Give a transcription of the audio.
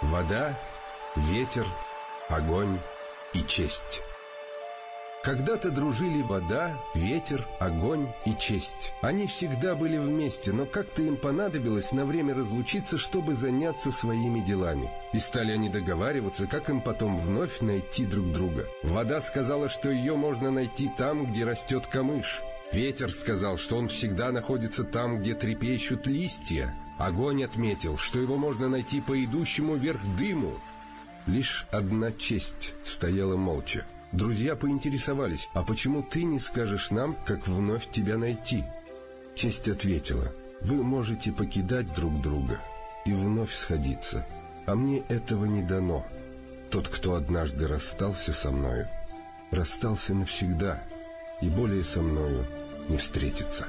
Вода, ветер, огонь и честь. Когда-то дружили вода, ветер, огонь и честь. Они всегда были вместе, но как-то им понадобилось на время разлучиться, чтобы заняться своими делами. И стали они договариваться, как им потом вновь найти друг друга. Вода сказала, что ее можно найти там, где растет камыш. Ветер сказал, что он всегда находится там, где трепещут листья. Огонь отметил, что его можно найти по идущему вверх дыму. Лишь одна честь стояла молча. Друзья поинтересовались: «А почему ты не скажешь нам, как вновь тебя найти?» Честь ответила: «Вы можете покидать друг друга и вновь сходиться, а мне этого не дано. Тот, кто однажды расстался со мною, расстался навсегда и более со мною не встретится».